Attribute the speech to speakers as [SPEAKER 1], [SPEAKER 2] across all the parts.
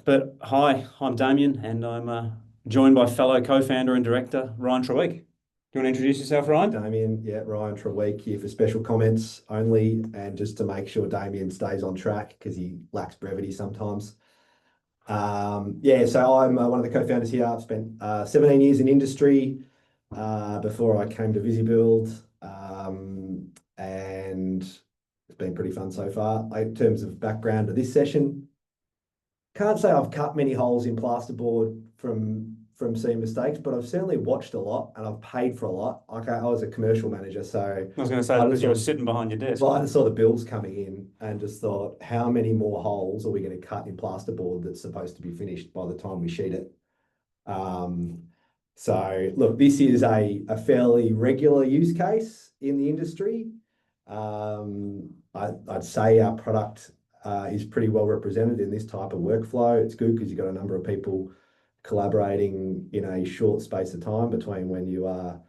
[SPEAKER 1] but hi, I'm Damien, and I'm joined by fellow co-founder and director Ryan Treweek. Do you want to introduce yourself, Ryan?
[SPEAKER 2] Damien, yeah, Ryan Treweek here for special comments only, and just to make sure Damien stays on track because he lacks brevity sometimes. Yeah, so I'm one of the co-founders here. I've spent 17 years in industry before I came to Visibuild, and it's been pretty fun so far. In terms of background to this session, can't say I've cut many holes in plasterboard from seeing mistakes, but I've certainly watched a lot and I've paid for a lot. Like I was a commercial manager, so
[SPEAKER 1] I was going to say because you were sitting behind your desk.
[SPEAKER 2] well, I just saw the bills coming in and just thought, how many more holes are we going to cut in plasterboard that's supposed to be finished by the time we sheet it? So look, this is a fairly regular use case in the industry. I'd say our product is pretty well represented in this type of workflow. It's good because you've got a number of people collaborating in a short space of time between when you are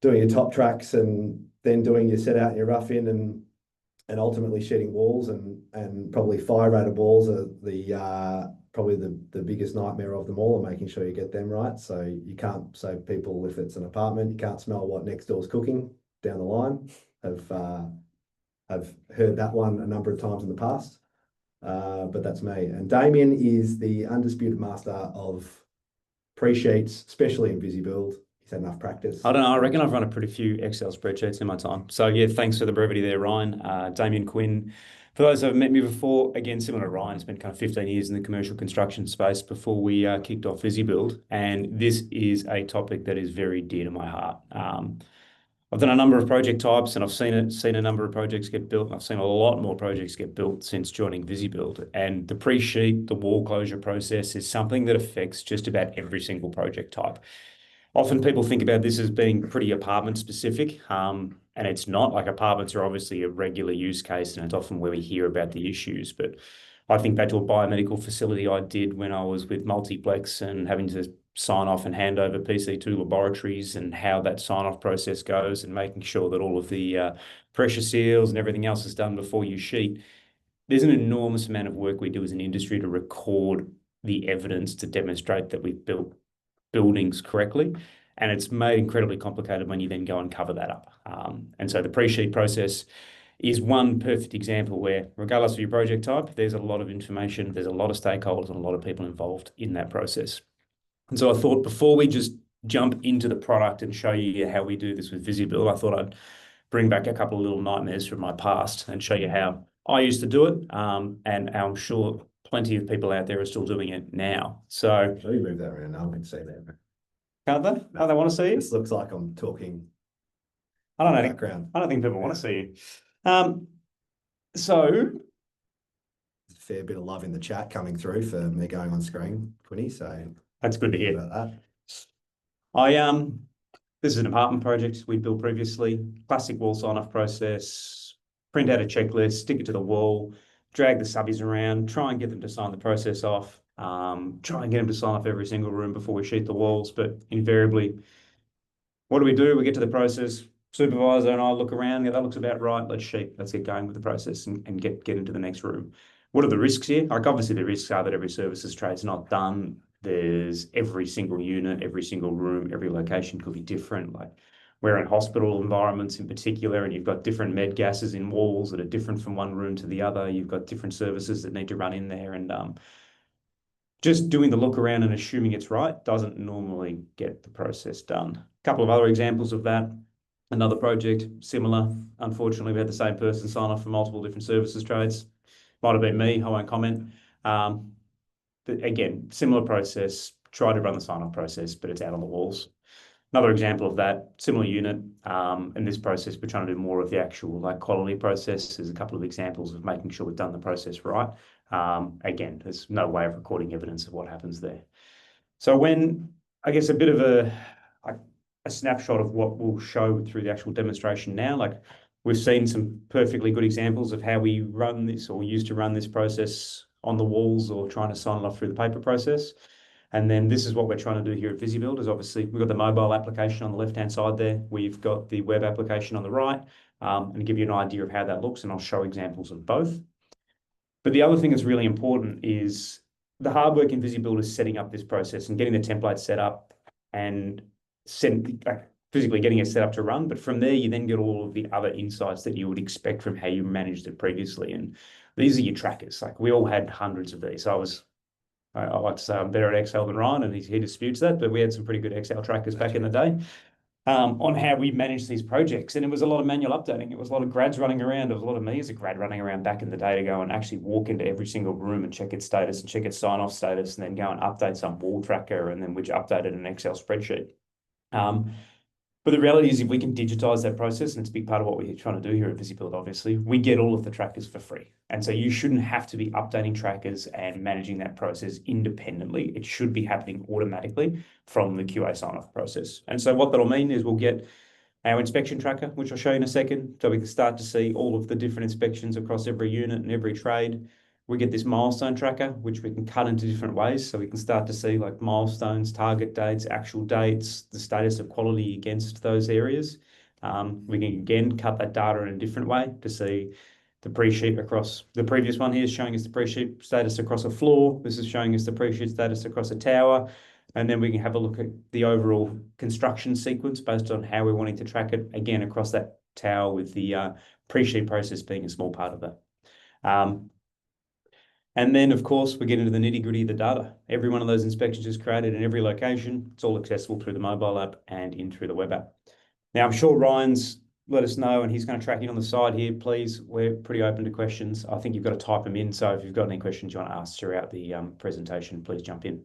[SPEAKER 2] doing your top tracks and then doing your set out and your rough in and ultimately sheeting walls and probably fire rated walls are the probably the biggest nightmare of them all, and making sure you get them right. So you can't, so people, if it's an apartment, you can't smell what next door's cooking down the line. I've heard that one a number of times in the past. But that's me. And Damien is the undisputed master of pre-sheets, especially in Visibuild. He's had enough practice.
[SPEAKER 1] I don't know. I reckon I've run a pretty few Excel spreadsheets in my time. So yeah, thanks for the brevity there, Ryan. Damien Quinn. For those who haven't met me before, again, similar to Ryan, spent kind of 15 years in the commercial construction space before we kicked off Visibuild. And this is a topic that is very dear to my heart. I've done a number of project types and I've seen a number of projects get built, and I've seen a lot more projects get built since joining Visibuild. And the pre-sheet, the wall closure process is something that affects just about every single project type. Often people think about this as being pretty apartment specific, and it's not. Like, apartments are obviously a regular use case and it's often where we hear about the issues. But I think back to a biomedical facility I did when I was with Multiplex and having to sign off and hand over PC2 laboratories, and how that sign off process goes, and making sure that all of the pressure seals and everything else is done before you sheet. There's an enormous amount of work we do as an industry to record the evidence to demonstrate that we've built buildings correctly. And it's made incredibly complicated when you then go and cover that up. And so the pre-sheet process is one perfect example where, regardless of your project type, there's a lot of information, there's a lot of stakeholders and a lot of people involved in that process. And so I thought, before we just jump into the product and show you how we do this with Visibuild, I thought I'd bring back a couple of little nightmares from my past and show you how I used to do it. And I'm sure plenty of people out there are still doing it now. So
[SPEAKER 2] Let me move that around. I can see that.
[SPEAKER 1] can't they? Oh, they want to see you?
[SPEAKER 2] This looks like I'm talking
[SPEAKER 1] I don't know.
[SPEAKER 2] background.
[SPEAKER 1] I don't think people want to see you. So
[SPEAKER 2] There's a fair bit of love in the chat coming through for me going on screen, Quinny. So
[SPEAKER 1] that's good to hear.
[SPEAKER 2] about that.
[SPEAKER 1] This is an apartment project we built previously. Classic wall sign-off process. Print out a checklist, stick it to the wall, drag the subbies around, try and get them to sign the process off. Try and get them to sign off every single room before we sheet the walls. But invariably, what do? We get to the process. Supervisor and I look around. Yeah, that looks about right. Let's sheet. Let's get going with the process and get into the next room. What are the risks here? Like, obviously the risks are that every services trade's not done. There's every single unit, every single room, every location could be different. Like, we're in hospital environments in particular, and you've got different med gases in walls that are different from one room to the other. You've got different services that need to run in there, and just doing the look around and assuming it's right doesn't normally get the process done. A couple of other examples of that. Another project, similar. Unfortunately, we had the same person sign off for multiple different services trades. Might have been me, I won't comment. But again, similar process, try to run the sign-off process, but it's out on the walls. Another example of that, similar unit. In this process, we're trying to do more of the actual quality process. There's a couple of examples of making sure we've done the process right. Again, there's no way of recording evidence of what happens there. So when, I guess, a bit of a snapshot of what we'll show through the actual demonstration now, we've seen some perfectly good examples of how we run this, or used to run this process on the walls, or trying to sign it off through the paper process. And then this is what we're trying to do here at Visibuild. Is obviously we've got the mobile application on the left-hand side there. We've got the web application on the right, and to give you an idea of how that looks, and I'll show examples of both. But the other thing that's really important is the hard work in Visibuild is setting up this process and getting the template set up and physically getting it set up to run. But from there, you then get all of the other insights that you would expect from how you managed it previously. And these are your trackers. Like we all had hundreds of these. I like to say I'm better at Excel than Ryan, and he disputes that, but we had some pretty good Excel trackers back in the day. On how we managed these projects. And it was a lot of manual updating. It was a lot of grads running around. It was a lot of me as a grad running around back in the day to go and actually walk into every single room and check its status and check its sign-off status, and then go and update some wall tracker, and then which updated an Excel spreadsheet. But the reality is, if we can digitize that process, and it's a big part of what we're trying to do here at Visibuild, obviously, we get all of the trackers for free. And so you shouldn't have to be updating trackers and managing that process independently. It should be happening automatically from the QA sign-off process. And so what that'll mean is we'll get our inspection tracker, which I'll show you in a second, so we can start to see all of the different inspections across every unit and every trade. We get this milestone tracker, which we can cut into different ways. So we can start to see like milestones, target dates, actual dates, the status of quality against those areas. We can again cut that data in a different way to see the pre-sheet across. The previous one here is showing us the pre-sheet status across a floor. This is showing us the pre-sheet status across a tower. And then we can have a look at the overall construction sequence based on how we're wanting to track it, again, across that tower, with the pre-sheet process being a small part of that. And then, of course, we get into the nitty-gritty of the data. Every one of those inspections is created in every location. It's all accessible through the mobile app and in through the web app. Now, I'm sure Ryan's let us know, and he's going to track in on the side here. Please, we're pretty open to questions. I think you've got to type them in. So if you've got any questions you want to ask throughout the presentation, please jump in.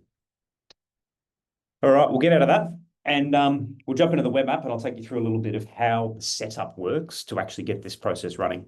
[SPEAKER 1] All right, we'll get out of that. And we'll jump into the web app, and I'll take you through a little bit of how the setup works to actually get this process running.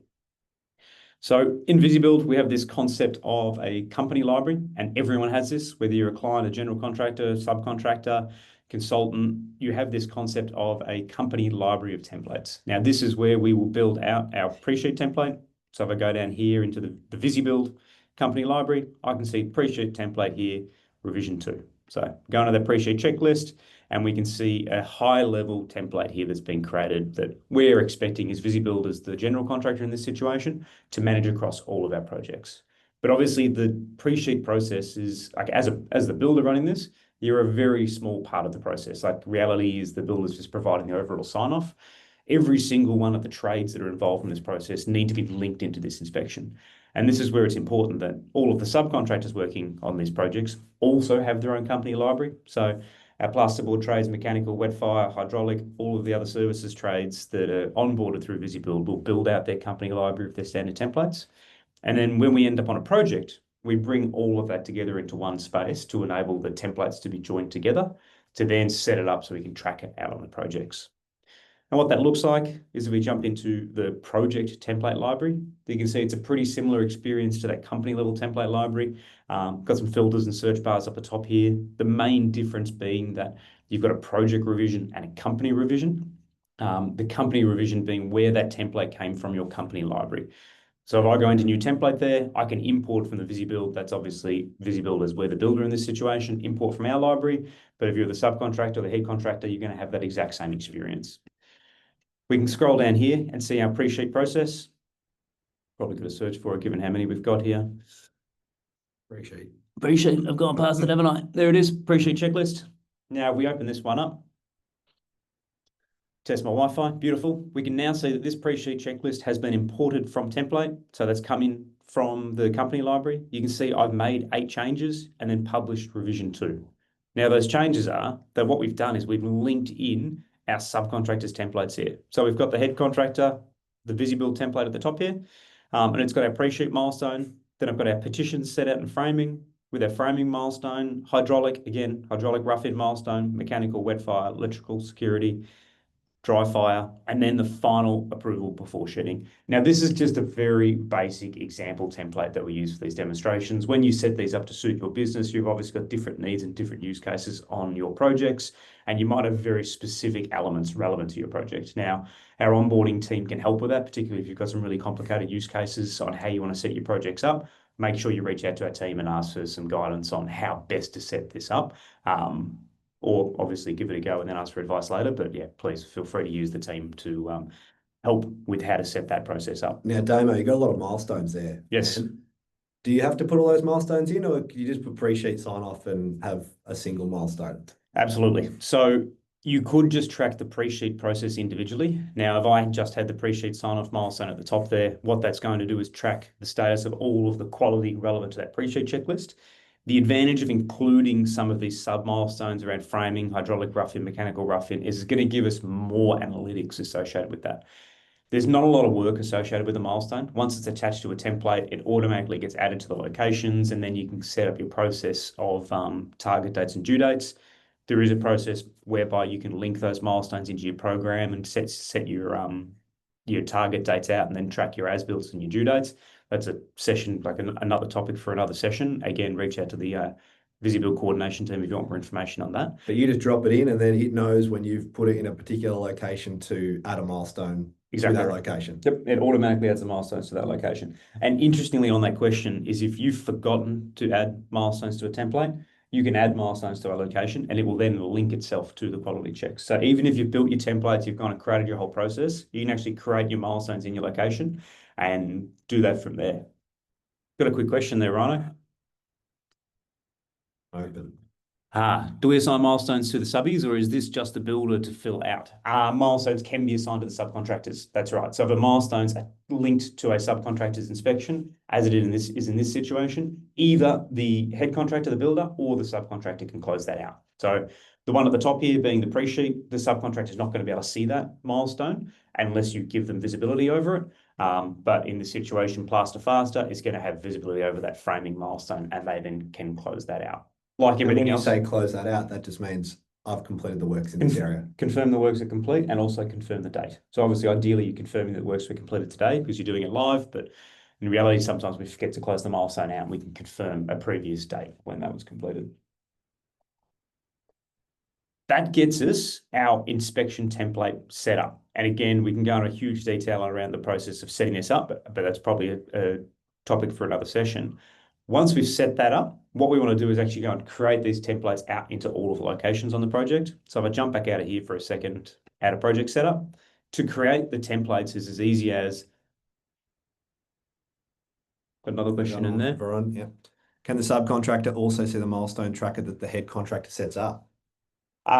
[SPEAKER 1] So in Visibuild, we have this concept of a company library, and everyone has this, whether you're a client, a general contractor, subcontractor, consultant, you have this concept of a company library of templates. Now, this is where we will build out our pre-sheet template. So if I go down here into the Visibuild company library, I can see pre-sheet template here, revision 2. So go into the pre-sheet checklist, and we can see a high-level template here that's been created that we're expecting is Visibuild as the general contractor in this situation to manage across all of our projects. But obviously, the pre-sheet process is, like, as the builder running this, you're a very small part of the process. Like, reality is the builder's just providing the overall sign-off. Every single one of the trades that are involved in this process need to be linked into this inspection. And this is where it's important that all of the subcontractors working on these projects also have their own company library. So our plasterboard trades, mechanical, wet fire, hydraulic, all of the other services trades that are onboarded through Visibuild will build out their company library of their standard templates. And then when we end up on a project, we bring all of that together into one space to enable the templates to be joined together to then set it up so we can track it out on the projects. And what that looks like is if we jump into the project template library, you can see it's a pretty similar experience to that company level template library. Got some filters and search bars up the top here. The main difference being that you've got a project revision and a company revision. The company revision being where that template came from your company library. So if I go into new template there, I can import from the Visibuild. That's obviously Visibuild as we're the builder in this situation, import from our library. But if you're the subcontractor or the head contractor, you're going to have that exact same experience. We can scroll down here and see our pre-sheet process. Probably could have searched for it given how many we've got here.
[SPEAKER 2] Pre-sheet.
[SPEAKER 1] Pre-sheet, I've gone past it, haven't I? There it is, pre-sheet checklist. Now, if we open this one up, test my Wi-Fi, beautiful. We can now see that this pre-sheet checklist has been imported from template. So that's coming from the company library. You can see I've made 8 changes and then published revision 2. Now, those changes are that what we've done is we've linked in our subcontractors templates here. So we've got the head contractor, the Visibuild template at the top here, and it's got our pre-sheet milestone. Then I've got our petitions set out and framing with our framing milestone, hydraulic, again, hydraulic rough-in milestone, mechanical, wet fire, electrical, security, dry fire, and then the final approval before sheeting. Now, this is just a very basic example template that we use for these demonstrations. When you set these up to suit your business, you've obviously got different needs and different use cases on your projects, and you might have very specific elements relevant to your project. Now, our onboarding team can help with that, particularly if you've got some really complicated use cases on how you want to set your projects up. Make sure you reach out to our team and ask for some guidance on how best to set this up. Or obviously give it a go and then ask for advice later. But yeah, please feel free to use the team to help with how to set that process up.
[SPEAKER 2] Now, Damo, you got a lot of milestones there.
[SPEAKER 1] Yes.
[SPEAKER 2] Do you have to put all those milestones in, or can you just put pre-sheet sign off and have a single milestone?
[SPEAKER 1] Absolutely. So you could just track the pre-sheet process individually. Now, if I just had the pre-sheet sign-off milestone at the top there, what that's going to do is track the status of all of the quality relevant to that pre-sheet checklist. The advantage of including some of these sub-milestones around framing, hydraulic roughing, mechanical roughing is going to give us more analytics associated with that. There's not a lot of work associated with a milestone. Once it's attached to a template, it automatically gets added to the locations, and then you can set up your process of target dates and due dates. There is a process whereby you can link those milestones into your program and set your target dates out, and then track your as-builts and your due dates. That's a session, like another topic for another session. Again, reach out to the Visibuild coordination team if you want more information on that.
[SPEAKER 2] But you just drop it in, and then it knows when you've put it in a particular location to add a milestone to that location.
[SPEAKER 1] Yep, it automatically adds the milestones to that location. And interestingly, on that question is if you've forgotten to add milestones to a template, you can add milestones to a location, and it will then link itself to the quality checks. So even if you've built your templates, you've kind of created your whole process, you can actually create your milestones in your location and do that from there. Got a quick question there, Rhino.
[SPEAKER 2] Open.
[SPEAKER 1] Do we assign milestones to the subbies, or is this just the builder to fill out? Milestones can be assigned to the subcontractors. That's right. So if a milestone's linked to a subcontractor's inspection, as it is in this situation, either the head contractor, the builder, or the subcontractor can close that out. So the one at the top here being the pre-sheet, the subcontractor is not going to be able to see that milestone unless you give them visibility over it. But in this situation, Plaster Faster is going to have visibility over that framing milestone, and they then can close that out. Like everything else.
[SPEAKER 2] When you say close that out, that just means I've completed the works in this area.
[SPEAKER 1] Confirm the works are complete, and also confirm the date. So obviously, ideally, you're confirming that works were completed today because you're doing it live, but in reality, sometimes we forget to close the milestone out and we can confirm a previous date when that was completed. That gets us our inspection template set up. And again, we can go into huge detail around the process of setting this up, but that's probably a topic for another session. Once we've set that up, what we want to do is actually go and create these templates out into all of the locations on the project. So if I jump back out of here for a second, add a project setup. To create the templates is as easy as, got another question in there.
[SPEAKER 2] Veron, yeah. Can the subcontractor also see the milestone tracker that the head contractor sets up?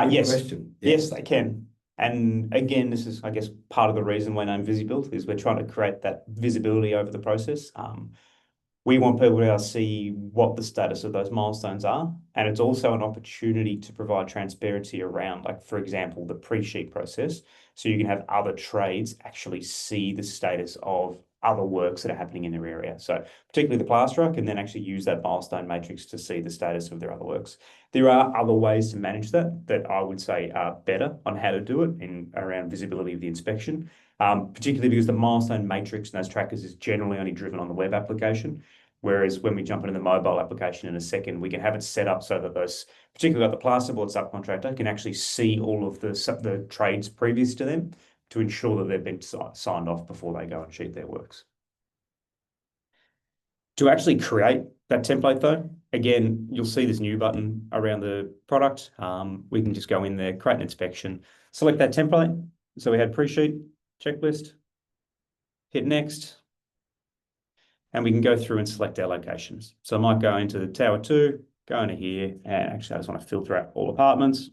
[SPEAKER 1] Yes.
[SPEAKER 2] Question.
[SPEAKER 1] Yes, they can. And again, this is, I guess, part of the reason we're named Visibuild is we're trying to create that visibility over the process. We want people to be able to see what the status of those milestones are. And it's also an opportunity to provide transparency around, like, for example, the pre-sheet process. So you can have other trades actually see the status of other works that are happening in their area. So particularly the plasterer can then actually use that milestone matrix to see the status of their other works. There are other ways to manage that I would say are better on how to do it in around visibility of the inspection. Particularly because the milestone matrix and those trackers is generally only driven on the web application. Whereas when we jump into the mobile application in a second, we can have it set up so that those, particularly like the plasterboard subcontractor, can actually see all of the trades previous to them to ensure that they've been signed off before they go and sheet their works. To actually create that template though, again, you'll see this new button around the product. We can just go in there, create an inspection, select that template. So we had pre-sheet, checklist, hit next, and we can go through and select our locations. So I might go into Tower 2, go into here, and actually I just want to filter out all apartments.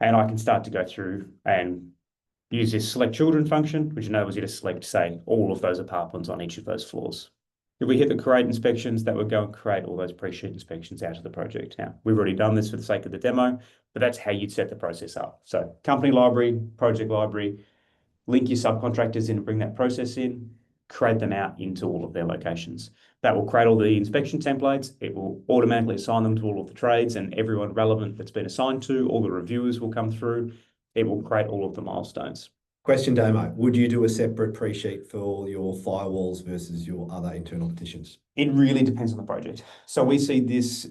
[SPEAKER 1] And I can start to go through and use this select children function, which enables you to select, say, all of those apartments on each of those floors. If we hit the create inspections, that would go and create all those pre-sheet inspections out of the project. Now, we've already done this for the sake of the demo, but that's how you'd set the process up. So company library, project library, link your subcontractors in and bring that process in, create them out into all of their locations. That will create all the inspection templates. It will automatically assign them to all of the trades and everyone relevant that's been assigned to. All the reviewers will come through. It will create all of the milestones.
[SPEAKER 2] Question, Damo. Would you do a separate pre-sheet for your firewalls versus your other internal petitions?
[SPEAKER 1] It really depends on the project. So we see this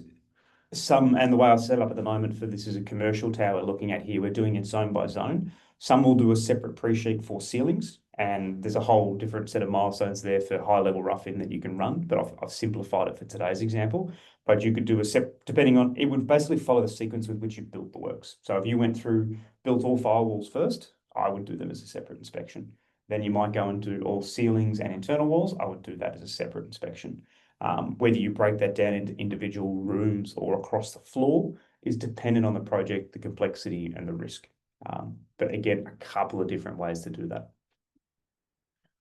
[SPEAKER 1] and the way I set up at the moment for this is a commercial tower looking at here. We're doing it zone by zone. Some will do a separate pre-sheet for ceilings, and there's a whole different set of milestones there for high-level roughing that you can run, but I've simplified it for today's example. But you could do a depending on, it would basically follow the sequence with which you built the works. So if you went through, built all firewalls first, I would do them as a separate inspection. then you might go and do all ceilings and internal walls. I would do that as a separate inspection. Whether you break that down into individual rooms or across the floor is dependent on the project, the complexity, and the risk. But again, a couple of different ways to do that.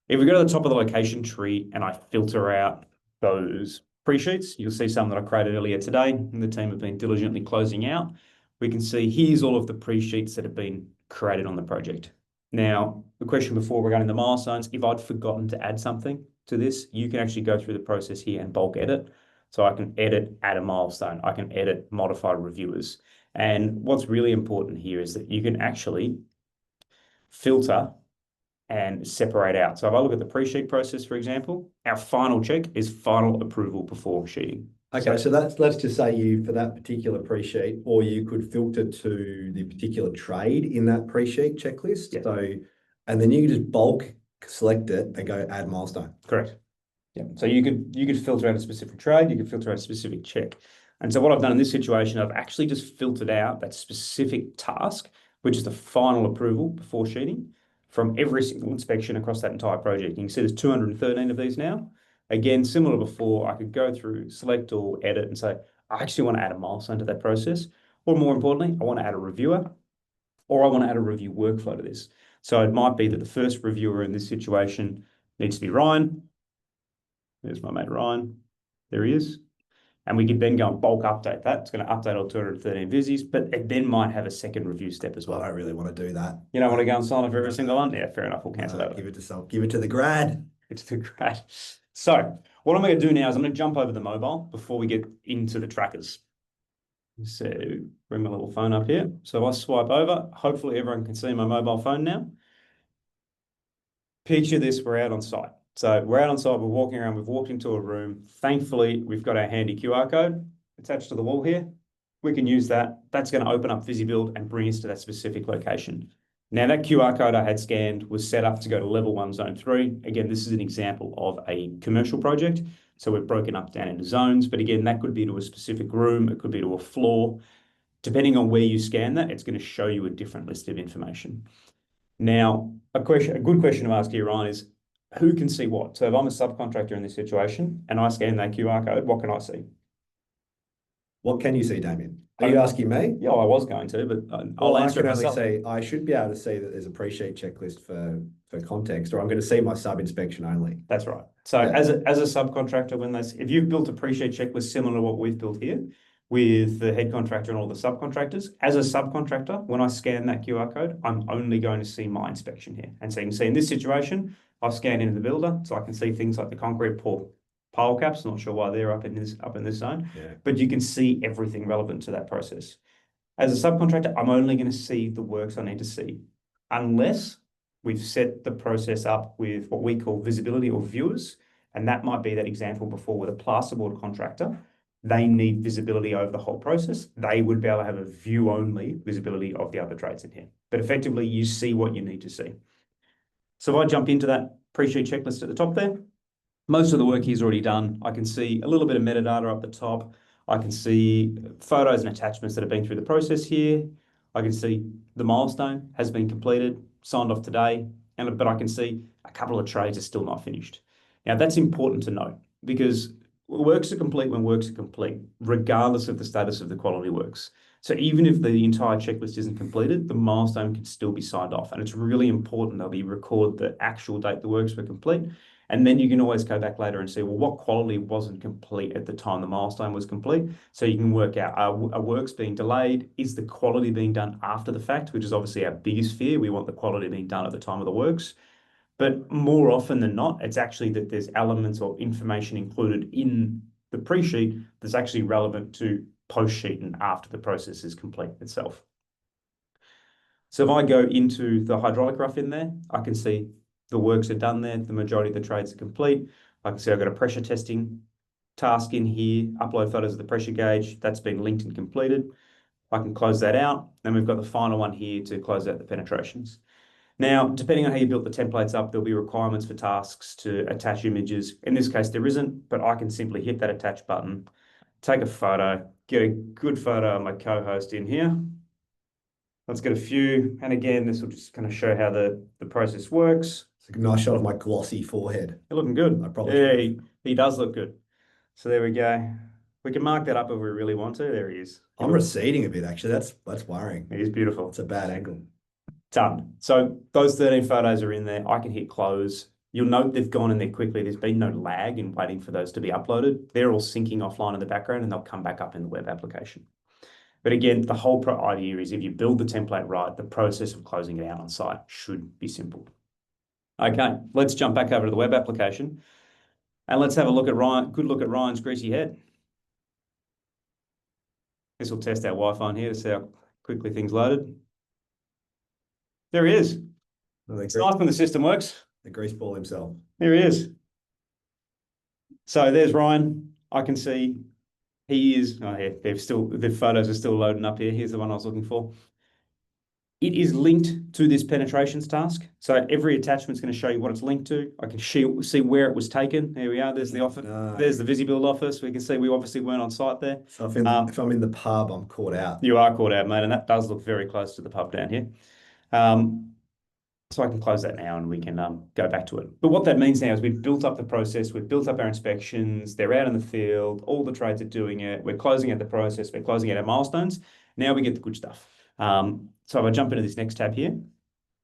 [SPEAKER 1] If we go to the top of the location tree and I filter out those pre-sheets, you'll see some that I created earlier today, and the team have been diligently closing out. We can see here's all of the pre-sheets that have been created on the project. Now, the question before we're going to the milestones, if I'd forgotten to add something to this, you can actually go through the process here and bulk edit. So I can edit, add a milestone. I can edit, modify reviewers. And what's really important here is that you can actually filter and separate out. So if I look at the pre-sheet process, for example, our final check is final approval before sheeting.
[SPEAKER 2] Okay, so let's just say you, for that particular pre-sheet, or you could filter to the particular trade in that pre-sheet checklist.
[SPEAKER 1] Yeah.
[SPEAKER 2] So, and then you can just bulk select it and go add milestone.
[SPEAKER 1] Correct. Yeah. So you could filter out a specific trade, you could filter out a specific check. And so what I've done in this situation, I've actually just filtered out that specific task, which is the final approval before sheeting, from every single inspection across that entire project. You can see there's 213 of these now. Again, similar to before, I could go through, select or edit and say, I actually want to add a milestone to that process. Or more importantly, I want to add a reviewer, or I want to add a review workflow to this. So it might be that the first reviewer in this situation needs to be Ryan. There's my mate Ryan. There he is. And we could then go and bulk update that. It's going to update all 213 visis, but it then might have a second review step as well.
[SPEAKER 2] I don't really want to do that.
[SPEAKER 1] You don't want to go and sign off every single one? Yeah, fair enough. We'll cancel that.
[SPEAKER 2] Give it to the grad.
[SPEAKER 1] It's the grad. So what I'm going to do now is I'm going to jump over the mobile before we get into the trackers. So bring my little phone up here. So I swipe over. Hopefully everyone can see my mobile phone now. Picture this, we're out on site. So we're out on site, we're walking around, we've walked into a room. Thankfully, we've got our handy QR code attached to the wall here. We can use that. That's going to open up Visibuild and bring us to that specific location. Now that QR code I had scanned was set up to go to level 1, zone 3. Again, this is an example of a commercial project. So we've broken up down into zones, but again, that could be to a specific room. It could be to a floor. Depending on where you scan that, it's going to show you a different list of information. Now, a good question to ask here, Ryan, is who can see what? So if I'm a subcontractor in this situation and I scan that QR code, what can I see?
[SPEAKER 2] What can you see, Damien? Are you asking me?
[SPEAKER 1] Yeah, I was going to, but I'll answer it myself.
[SPEAKER 2] I should be able to see that there's a pre-sheet checklist for context, or I'm going to see my sub inspection only.
[SPEAKER 1] That's right. So yeah. as a subcontractor, if you've built a pre-sheet checklist similar to what we've built here with the head contractor and all the subcontractors, as a subcontractor, when I scan that QR code, I'm only going to see my inspection here. And so you can see in this situation, I've scanned into the builder, so I can see things like the concrete pour pile caps. Not sure why they're up in this zone, but you can see everything relevant to that process. As a subcontractor, I'm only going to see the works I need to see, unless we've set the process up with what we call visibility or viewers, and that might be that example before with a plasterboard contractor. They need visibility over the whole process. They would be able to have a view-only visibility of the other trades in here. But effectively, you see what you need to see. So if I jump into that pre-sheet checklist at the top there, most of the work here is already done. I can see a little bit of metadata up the top. I can see photos and attachments that have been through the process here. I can see the milestone has been completed, signed off today, but I can see a couple of trades are still not finished. Now that's important to note because works are complete when works are complete, regardless of the status of the quality works. So even if the entire checklist isn't completed, the milestone can still be signed off. And it's really important that we record the actual date the works were complete. And then you can always go back later and see, well, what quality wasn't complete at the time the milestone was complete? So you can work out, are works being delayed? Is the quality being done after the fact, which is obviously our biggest fear. We want the quality being done at the time of the works. But more often than not, it's actually that there's elements or information included in the pre-sheet that's actually relevant to post-sheet and after the process is complete itself. So if I go into the hydraulic rough in there, I can see the works are done there. The majority of the trades are complete. I can see I've got a pressure testing task in here, upload photos of the pressure gauge. That's been linked and completed. I can close that out. Then we've got the final one here to close out the penetrations. Now, depending on how you built the templates up, there'll be requirements for tasks to attach images. In this case, there isn't, but I can simply hit that attach button, take a photo, get a good photo of my co-host in here. Let's get a few. And again, this will just kind of show how the process works.
[SPEAKER 2] It's a nice shot of my glossy forehead.
[SPEAKER 1] You're looking good.
[SPEAKER 2] I probably
[SPEAKER 1] Yeah,
[SPEAKER 2] should have.
[SPEAKER 1] he does look good. So there we go. We can mark that up if we really want to. There he is.
[SPEAKER 2] I'm receding a bit, actually. That's worrying.
[SPEAKER 1] It is beautiful.
[SPEAKER 2] It's a bad angle.
[SPEAKER 1] Done. So those 13 photos are in there. I can hit close. You'll note they've gone in there quickly. There's been no lag in waiting for those to be uploaded. They're all syncing offline in the background and they'll come back up in the web application. But again, the whole idea is if you build the template right, the process of closing it out on site should be simple. Okay, let's jump back over to the web application and let's have a look at good look at Ryan's greasy head. This will test our Wi-Fi in here to see how quickly things loaded. There he is. It's nice when the system works.
[SPEAKER 2] The grease ball himself.
[SPEAKER 1] There he is. So there's Ryan. I can see he is. Oh, yeah, the photos are still loading up here. Here's the one I was looking for. It is linked to this penetrations task. So every attachment is going to show you what it's linked to. I can see where it was taken. There we are. There's the office. No. There's the Visibuild office. We can see we obviously weren't on site there.
[SPEAKER 2] So if I'm in the pub, I'm caught out.
[SPEAKER 1] You are caught out, mate, and that does look very close to the pub down here. So I can close that now and we can go back to it. But what that means now is we've built up the process, we've built up our inspections, they're out in the field, all the trades are doing it, we're closing out the process, we're closing out our milestones. Now we get the good stuff. So if I jump into this next tab here,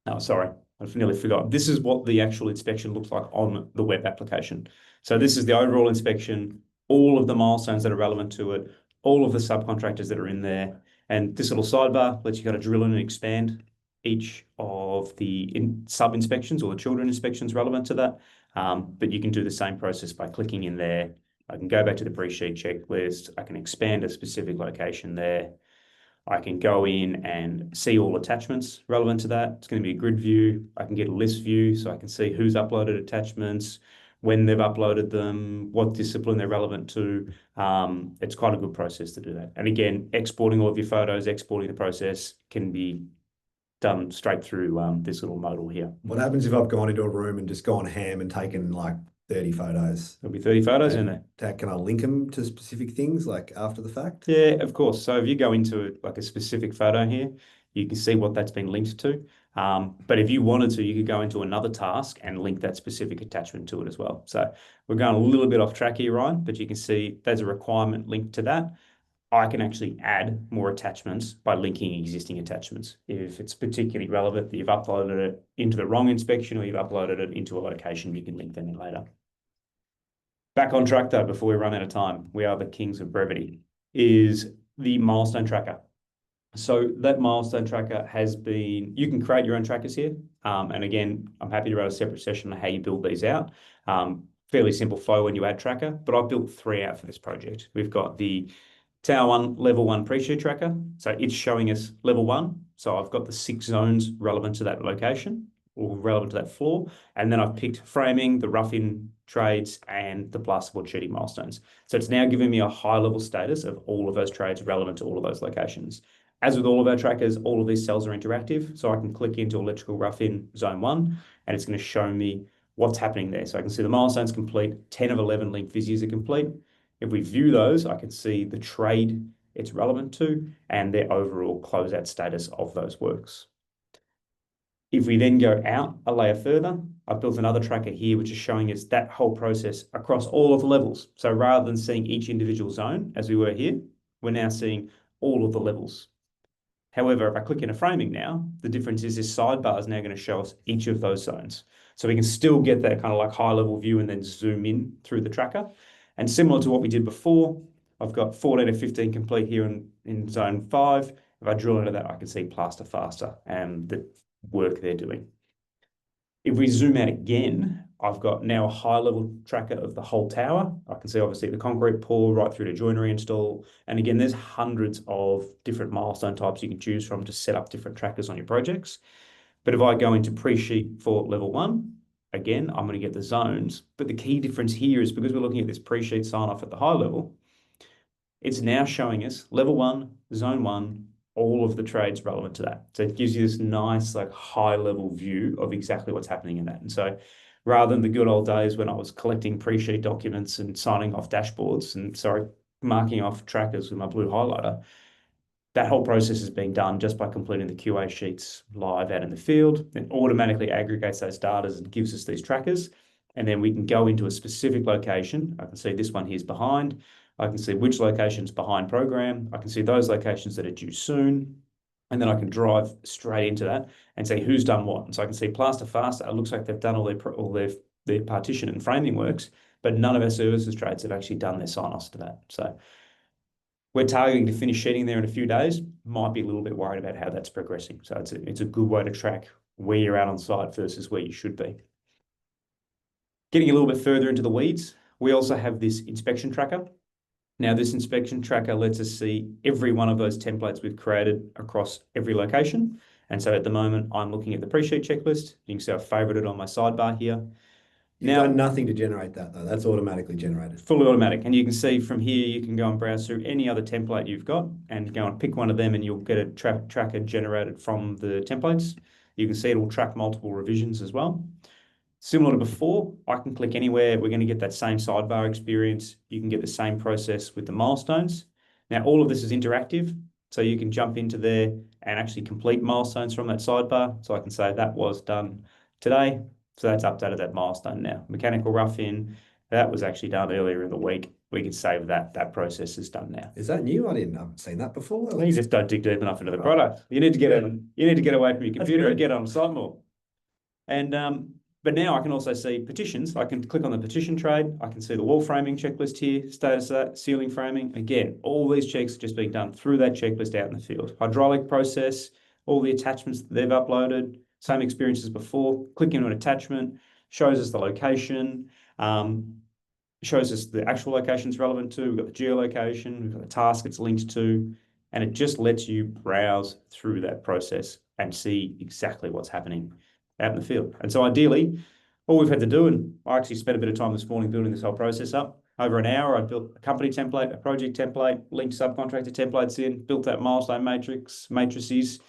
[SPEAKER 1] oh, sorry, I nearly forgot. This is what the actual inspection looks like on the web application. So this is the overall inspection, all of the milestones that are relevant to it, all of the subcontractors that are in there. And this little sidebar lets you go to drill in and expand each of the sub-inspections or the children inspections relevant to that. But you can do the same process by clicking in there. I can go back to the pre-sheet checklist. I can expand a specific location there. I can go in and see all attachments relevant to that. It's going to be a grid view. I can get a list view so I can see who's uploaded attachments, when they've uploaded them, what discipline they're relevant to. It's quite a good process to do that. And again, exporting all of your photos, exporting the process can be done straight through this little modal here.
[SPEAKER 2] What happens if I've gone into a room and just gone ham and taken like 30 photos?
[SPEAKER 1] There'll be 30 photos in there.
[SPEAKER 2] Can I link them to specific things like after the fact?
[SPEAKER 1] Yeah, of course. So if you go into like a specific photo here, you can see what that's been linked to. But if you wanted to, you could go into another task and link that specific attachment to it as well. So we're going a little bit off track here, Ryan, but you can see there's a requirement linked to that. I can actually add more attachments by linking existing attachments. If it's particularly relevant that you've uploaded it into the wrong inspection or you've uploaded it into a location, you can link them in later. Back on track though, before we run out of time, we are the kings of brevity, is the milestone tracker. So that milestone tracker has been, you can create your own trackers here. And again, I'm happy to run a separate session on how you build these out. Fairly simple flow when you add tracker, but I've built 3 out for this project. We've got the Tower 1, Level 1 pre-sheet tracker. So it's showing us Level 1. So I've got the 6 zones relevant to that location or relevant to that floor. And then I've picked framing, the rough-in trades, and the plasterboard sheeting milestones. So it's now giving me a high-level status of all of those trades relevant to all of those locations. As with all of our trackers, all of these cells are interactive. So I can click into electrical rough-in zone 1, and it's going to show me what's happening there. So I can see the milestones complete, 10 of 11 linked viziers are complete. If we view those, I can see the trade it's relevant to and their overall closeout status of those works. If we then go out a layer further, I've built another tracker here, which is showing us that whole process across all of the levels. So rather than seeing each individual zone, as we were here, we're now seeing all of the levels. However, if I click into framing now, the difference is this sidebar is now going to show us each of those zones. So we can still get that kind of like high level view and then zoom in through the tracker. And similar to what we did before, I've got 14 of 15 complete here in zone 5. If I drill into that, I can see plaster faster and the work they're doing. If we zoom out again, I've got now a high level tracker of the whole tower. I can see obviously the concrete pour right through to joinery install. And again, there's hundreds of different milestone types you can choose from to set up different trackers on your projects. But if I go into pre-sheet for level 1, again, I'm going to get the zones, but the key difference here is because we're looking at this pre-sheet sign-off at the high level, it's now showing us level 1, zone 1, all of the trades relevant to that. So it gives you this nice, like high-level view of exactly what's happening in that. And so rather than the good old days when I was collecting pre-sheet documents and signing off dashboards and, marking off trackers with my blue highlighter, That whole process is being done just by completing the QA sheets live out in the field. It automatically aggregates those data and gives us these trackers. And then we can go into a specific location. I can see this one here is behind. I can see which location's behind program. I can see those locations that are due soon. And then I can drive straight into that and say who's done what. And so I can see Plaster Faster. It looks like they've done all their partition and framing works, but none of our services trades have actually done their sign-offs to that. So we're targeting to finish sheeting there in a few days. Might be a little bit worried about how that's progressing. So it's a good way to track where you're at on site versus where you should be. Getting a little bit further into the weeds, we also have this inspection tracker. Now, this inspection tracker lets us see every one of those templates we've created across every location. And so at the moment, I'm looking at the pre-sheet checklist. You can see I've favorited on my sidebar here.
[SPEAKER 2] You've done nothing to generate that though. That's automatically generated.
[SPEAKER 1] Fully automatic. And you can see from here, you can go and browse through any other template you've got and go and pick one of them and you'll get a tracker generated from the templates. You can see it will track multiple revisions as well. Similar to before, I can click anywhere. We're going to get that same sidebar experience. You can get the same process with the milestones. Now, all of this is interactive. So you can jump into there and actually complete milestones from that sidebar. So I can say that was done today. So that's updated that milestone now. Mechanical rough-in, that was actually done earlier in the week. We can save that. That process is done now.
[SPEAKER 2] Is that new? I haven't seen that before.
[SPEAKER 1] You just don't dig deep enough into the product. You need to get away from your computer and get on site more. And but now I can also see petitions. I can click on the petition trade. I can see the wall framing checklist here, status of that, ceiling framing. Again, all these checks are just being done through that checklist out in the field. Hydraulic process, all the attachments that they've uploaded, same experience as before. Click into an attachment, shows us the location, shows us the actual locations relevant to. We've got the geolocation, we've got the task it's linked to, and it just lets you browse through that process and see exactly what's happening out in the field. And so ideally, all we've had to do, and I actually spent a bit of time this morning building this whole process up. Over an hour, I built a company template, a project template, linked subcontractor templates in, built that milestone matrices,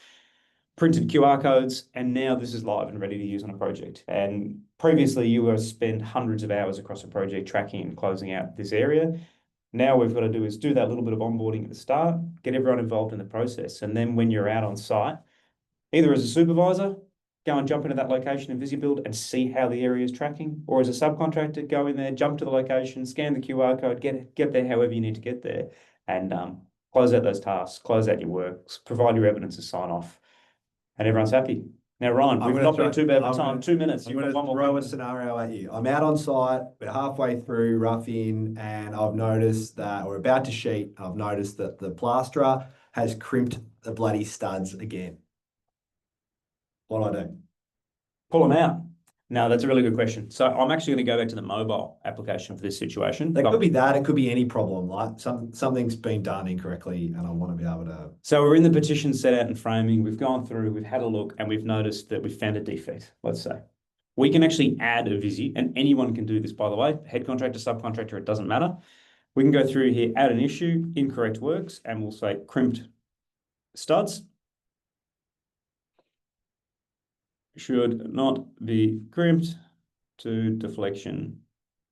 [SPEAKER 1] printed QR codes, and now this is live and ready to use on a project. And previously, you were spend hundreds of hours across a project tracking and closing out this area. Now we've got to do is do that little bit of onboarding at the start, get everyone involved in the process. And then when you're out on site, either as a supervisor, go and jump into that location in Visibuild and see how the area is tracking, or as a subcontractor, go in there, jump to the location, scan the QR code, get there however you need to get there, and close out those tasks, close out your works, provide your evidence to sign off, and everyone's happy. Now, Ryan, we've not been too bad for time. 2 minutes.
[SPEAKER 2] I'm going to throw a scenario at you. I'm out on site, we're halfway through rough-in, and I've noticed that we're about to sheet. I've noticed that the plasterer has crimped the bloody studs again. What do I do?
[SPEAKER 1] Pull them out. No, that's a really good question. So I'm actually going to go back to the mobile application for this situation.
[SPEAKER 2] It could be that. It could be any problem. Like something's been done incorrectly, and I want to be able to.
[SPEAKER 1] So we're in the petition set out and framing. We've gone through, we've had a look, and we've noticed that we've found a defect, let's say. We can actually add a Visi, and anyone can do this, by the way. Head contractor, subcontractor, it doesn't matter. We can go through here, add an issue, incorrect works, and we'll say crimped studs. Should not be crimped to deflection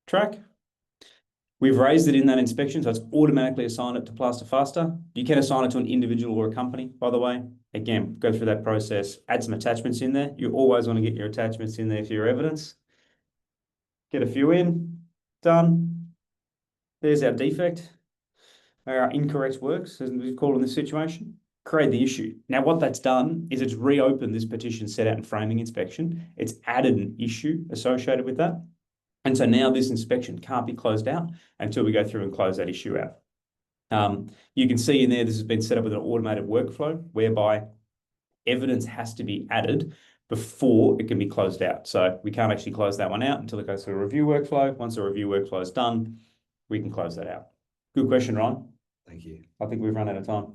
[SPEAKER 1] track. We've raised it in that inspection, so it's automatically assigned it to Plaster Faster. You can assign it to an individual or a company, by the way. Again, go through that process, add some attachments in there. You always want to get your attachments in there for your evidence. Get a few in, done. There's our defect, our incorrect works, as we call it in this situation. Create the issue. Now, what that's done is it's reopened this petition set out and framing inspection. It's added an issue associated with that. And so now this inspection can't be closed out until we go through and close that issue out. You can see in there, this has been set up with an automated workflow whereby evidence has to be added before it can be closed out. So we can't actually close that one out until it goes through a review workflow. Once the review workflow is done, we can close that out. Good question, Ryan.
[SPEAKER 2] Thank you.
[SPEAKER 1] I think we've run out of time.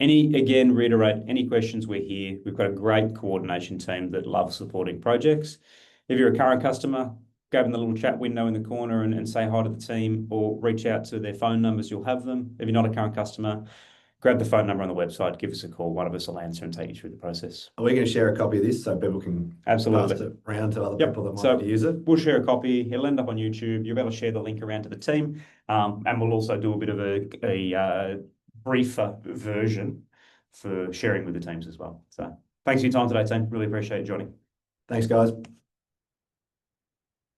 [SPEAKER 1] Again, reiterate, any questions, we're here. We've got a great coordination team that loves supporting projects. If you're a current customer, go in the little chat window in the corner and say hi to the team, or reach out to their phone numbers, you'll have them. If you're not a current customer, grab the phone number on the website, give us a call. One of us will answer and take you through the process.
[SPEAKER 2] Are we going to share a copy of this so people can pass it around to other people that might use it?
[SPEAKER 1] We'll share a copy. It'll end up on YouTube. You'll be able to share the link around to the team. And we'll also do a bit of a briefer version for sharing with the teams as well. So thanks for your time today, team. Really appreciate you joining.
[SPEAKER 2] Thanks, guys.